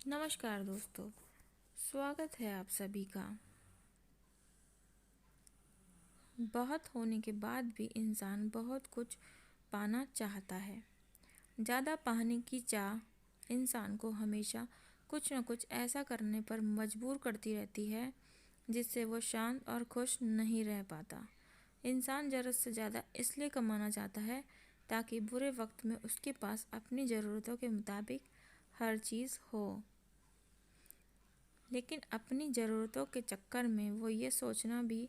नमस्कार दोस्तों, स्वागत है आप सभी का। बहुत होने के बाद भी इंसान बहुत कुछ पाना चाहता है। ज़्यादा पाने की चाह इंसान को हमेशा कुछ न कुछ ऐसा करने पर मजबूर करती रहती है जिससे वो शांत और खुश नहीं रह पाता। इंसान ज़रूरत से ज़्यादा इसलिए कमाना चाहता है ताकि बुरे वक्त में उसके पास अपनी ज़रूरतों के मुताबिक हर चीज़ हो। लेकिन अपनी ज़रूरतों के चक्कर में वो ये सोचना भी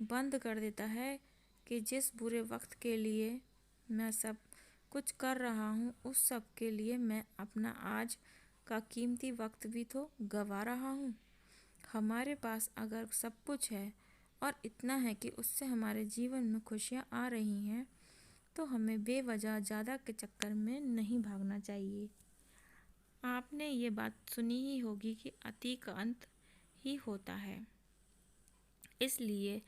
बंद कर देता है कि जिस बुरे वक्त के लिए मैं सब कुछ कर रहा हूँ उस सब के लिए मैं अपना आज का कीमती वक्त भी तो गंवा रहा हूँ। हमारे पास अगर सब कुछ है और इतना है कि उससे हमारे जीवन में खुशियाँ आ रही हैं तो हमें बेवजह ज़्यादा के चक्कर में नहीं भागना चाहिए। आपने ये बात सुनी ही होगी कि अति का अंत ही होता है। इसलिए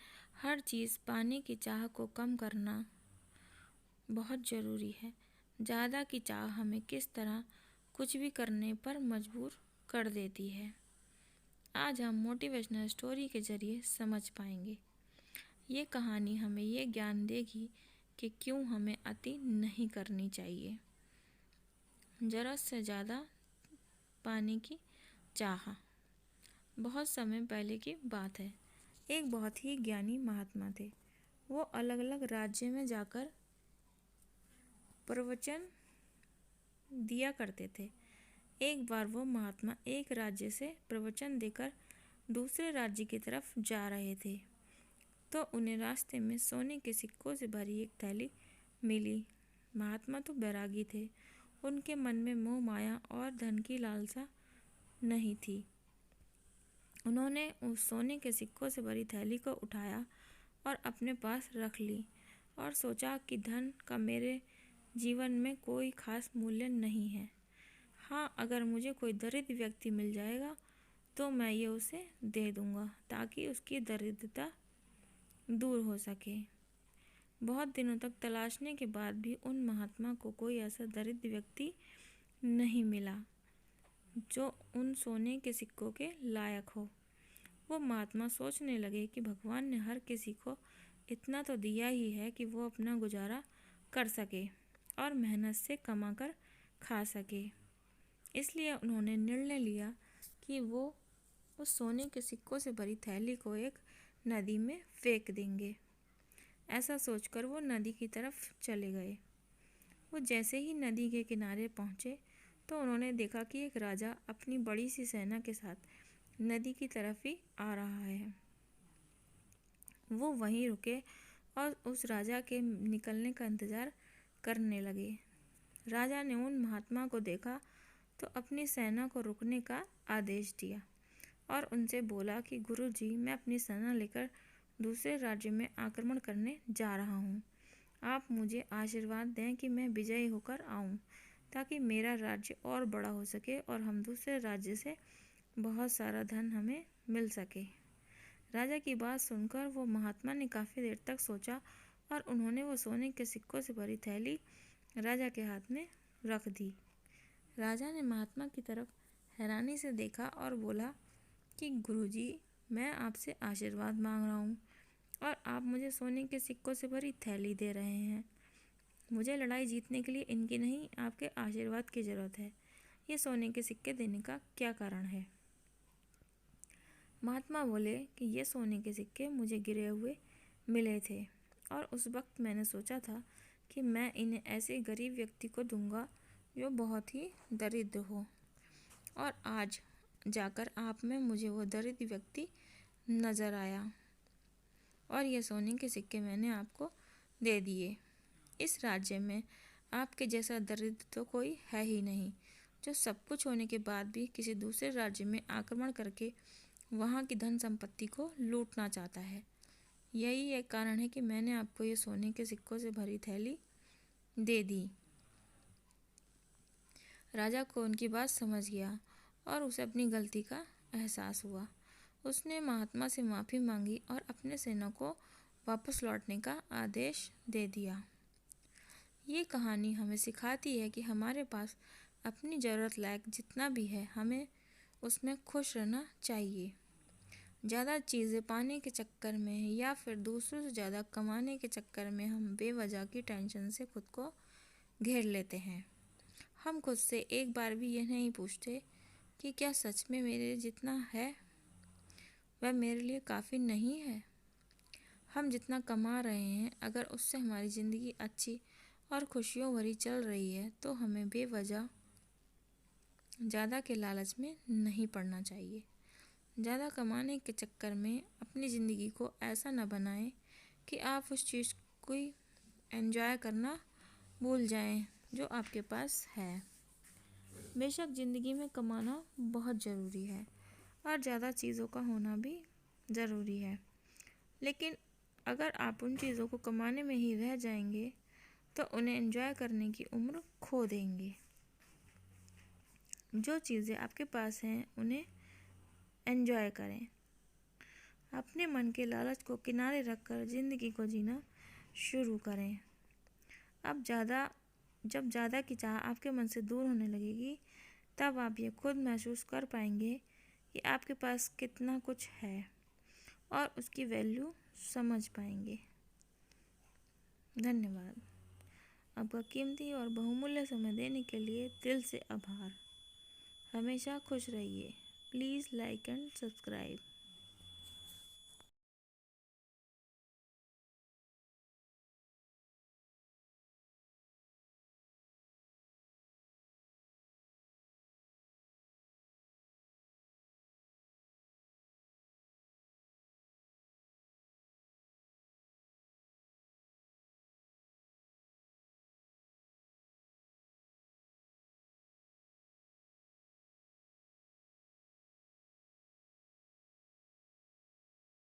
हर चीज़ पाने की चाह को कम करना बहुत ज़रूरी है। ज़्यादा की चाह हमें किस तरह कुछ भी करने पर मजबूर कर देती है, आज हम मोटिवेशनल स्टोरी के ज़रिए समझ पाएंगे। ये कहानी हमें ये ज्ञान देगी कि क्यों हमें अति नहीं करनी चाहिए। ज़रूरत से ज़्यादा पाने की चाह। बहुत समय पहले की बात है। एक बहुत ही ज्ञानी महात्मा थे। वो अलग अलग राज्य में जाकर प्रवचन दिया करते थे। एक बार वो महात्मा एक राज्य से प्रवचन देकर दूसरे राज्य की तरफ जा रहे थे तो उन्हें रास्ते में सोने के सिक्कों से भरी एक थैली मिली। महात्मा तो बैरागी थे। उनके मन में मोह माया और धन की लालसा नहीं थी। उन्होंने उस सोने के सिक्कों से भरी थैली को उठाया और अपने पास रख ली और सोचा कि धन का मेरे जीवन में कोई खास मूल्य नहीं है। हाँ, अगर मुझे कोई दरिद्र व्यक्ति मिल जाएगा तो मैं ये उसे दे दूँगा ताकि उसकी दरिद्रता दूर हो सके। बहुत दिनों तक तलाशने के बाद भी उन महात्मा को कोई ऐसा दरिद्र व्यक्ति नहीं मिला जो उन सोने के सिक्कों के लायक हो। वो महात्मा सोचने लगे कि भगवान ने हर किसी को इतना तो दिया ही है कि वो अपना गुजारा कर सके और मेहनत से कमा कर खा सके। इसलिए उन्होंने निर्णय लिया कि वो उस सोने के सिक्कों से भरी थैली को एक नदी में फेंक देंगे। ऐसा सोचकर वो नदी की तरफ चले गए। वो जैसे ही नदी के किनारे पहुँचे तो उन्होंने देखा कि एक राजा अपनी बड़ी सी सेना के साथ नदी की तरफ ही आ रहा है। वो वहीं रुके और उस राजा के निकलने का इंतज़ार करने लगे। राजा ने उन महात्मा को देखा तो अपनी सेना को रुकने का आदेश दिया और उनसे बोला कि गुरुजी, मैं अपनी सेना लेकर दूसरे राज्य में आक्रमण करने जा रहा हूँ। आप मुझे आशीर्वाद दें कि मैं विजयी होकर आऊँ ताकि मेरा राज्य और बड़ा हो सके और हम दूसरे राज्य से बहुत सारा धन हमें मिल सके। राजा की बात सुनकर वो महात्मा ने काफ़ी देर तक सोचा और उन्होंने वो सोने के सिक्कों से भरी थैली राजा के हाथ में रख दी। राजा ने महात्मा की तरफ हैरानी से देखा और बोला कि गुरुजी, मैं आपसे आशीर्वाद मांग रहा हूँ और आप मुझे सोने के सिक्कों से भरी थैली दे रहे हैं। मुझे लड़ाई जीतने के लिए इनकी नहीं, आपके आशीर्वाद की ज़रूरत है। ये सोने के सिक्के देने का क्या कारण है? महात्मा बोले कि ये सोने के सिक्के मुझे गिरे हुए मिले थे और उस वक्त मैंने सोचा था कि मैं इन्हें ऐसे गरीब व्यक्ति को दूंगा जो बहुत ही दरिद्र हो, और आज जाकर आप में मुझे वो दरिद्र व्यक्ति नज़र आया और ये सोने के सिक्के मैंने आपको दे दिए। इस राज्य में आपके जैसा दरिद्र तो कोई है ही नहीं जो सब कुछ होने के बाद भी किसी दूसरे राज्य में आक्रमण करके वहाँ की धन संपत्ति को लूटना चाहता है। यही एक कारण है कि मैंने आपको ये सोने के सिक्कों से भरी थैली दे दी। राजा को उनकी बात समझ गया और उसे अपनी गलती का एहसास हुआ। उसने महात्मा से माफ़ी मांगी और अपने सेना को वापस लौटने का आदेश दे दिया। ये कहानी हमें सिखाती है कि हमारे पास अपनी ज़रूरत लायक जितना भी है हमें उसमें खुश रहना चाहिए। ज़्यादा चीज़ें पाने के चक्कर में या फिर दूसरों से ज़्यादा कमाने के चक्कर में हम बेवजह की टेंशन से खुद को घेर लेते हैं। हम खुद से एक बार भी यह नहीं पूछते कि क्या सच में मेरे जितना है वह मेरे लिए काफ़ी नहीं है। हम जितना कमा रहे हैं, अगर उससे हमारी ज़िंदगी अच्छी और खुशियों भरी चल रही है तो हमें बेवजह ज़्यादा के लालच में नहीं पड़ना चाहिए। ज़्यादा कमाने के चक्कर में अपनी ज़िंदगी को ऐसा न बनाएं कि आप उस चीज़ को एंजॉय करना भूल जाएं जो आपके पास है। बेशक ज़िंदगी में कमाना बहुत ज़रूरी है और ज़्यादा चीज़ों का होना भी ज़रूरी है, लेकिन अगर आप उन चीज़ों को कमाने में ही रह जाएंगे तो उन्हें एंजॉय करने की उम्र खो देंगे। जो चीज़ें आपके पास हैं उन्हें एंजॉय करें। अपने मन के लालच को किनारे रखकर ज़िंदगी को जीना शुरू करें। जब ज़्यादा की चाह आपके मन से दूर होने लगेगी, तब आप ये खुद महसूस कर पाएंगे कि आपके पास कितना कुछ है और उसकी वैल्यू समझ पाएंगे। धन्यवाद। आपका कीमती और बहुमूल्य समय देने के लिए दिल से आभार। हमेशा खुश रहिए। Please like and subscribe.